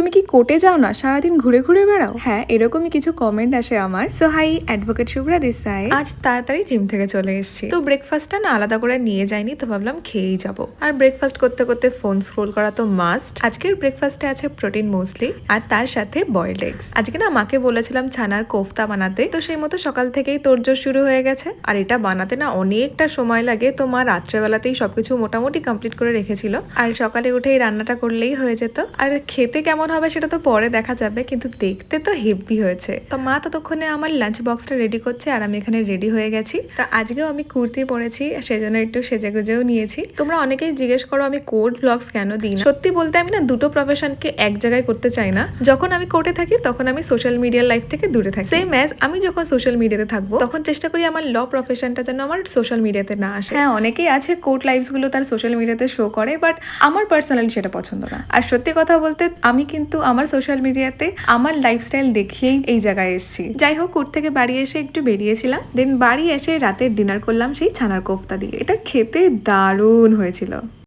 তুমি কি কোর্টে যাও না, সারাদিন ঘুরে ঘুরে বেড়াও? হ্যাঁ, এরকমই কিছু কমেন্ট আসে আমার। So hi, advocate Shubhra this side. আজ তাড়াতাড়ি জিম থেকে চলে এসেছি, তো ব্রেকফাস্টটা না আলাদা করে নিয়ে যাইনি, তো ভাবলাম খেয়েই যাব। আর ব্রেকফাস্ট করতে করতে ফোন স্ক্রোল করা তো মাস্ট। আজকের ব্রেকফাস্টে আছে প্রোটিন মুসলি আর তার সাথে বয়েলড এগস। আজকে না মাকে বলেছিলাম ছানার কোফতা বানাতে, তো সেই মতো সকাল থেকেই তোড়জোড় শুরু হয়ে গেছে। আর এটা বানাতে না অনেকটা সময় লাগে, তো মা রাত্রেবেলাতেই সবকিছু মোটামুটি কমপ্লিট করে রেখেছিল, আর সকালে উঠেই রান্নাটা করলেই হয়ে যেত। আর খেতে কেমন হবে সেটা তো পরে দেখা যাবে, কিন্তু দেখতে তো হেভি হয়েছে। তো মা ততক্ষণে আমার লাঞ্চ বক্সটা রেডি করছে আর আমি এখানে রেডি হয়ে গেছি। তো আজকেও আমি কুর্তি পরেছি, সেজন্য একটু সেজেগুজেও নিয়েছি। তোমরা অনেকেই জিজ্ঞেস করো আমি কোর্ট ব্লগস কেন দিই না। সত্যি বলতে আমি না দুটো প্রফেশনকে এক জায়গায় করতে চাই না। যখন আমি কোর্টে থাকি তখন আমি সোশ্যাল মিডিয়ার লাইফ থেকে দূরে থাকি, সেম অ্যাজ আমি যখন সোশ্যাল মিডিয়াতে থাকবো তখন চেষ্টা করি আমার ল প্রফেশনটা যেন আমার সোশ্যাল মিডিয়াতে না আসে। হ্যাঁ, অনেকেই আছে কোর্ট লাইফস গুলো তার সোশ্যাল মিডিয়াতে শো করে, বাট আমার পার্সোনালি সেটা পছন্দ না। আর সত্যি কথা বলতে আমি কিন্তু আমার সোশ্যাল মিডিয়াতে আমার লাইফস্টাইল দেখিয়েই এই জায়গায় এসেছি। যাই হোক, কোর্ট থেকে বাড়ি এসে একটু বেরিয়েছিলাম, দেন বাড়ি এসে রাতের ডিনার করলাম সেই ছানার কোফতা দিয়ে। এটা খেতে দারুণ হয়েছিল।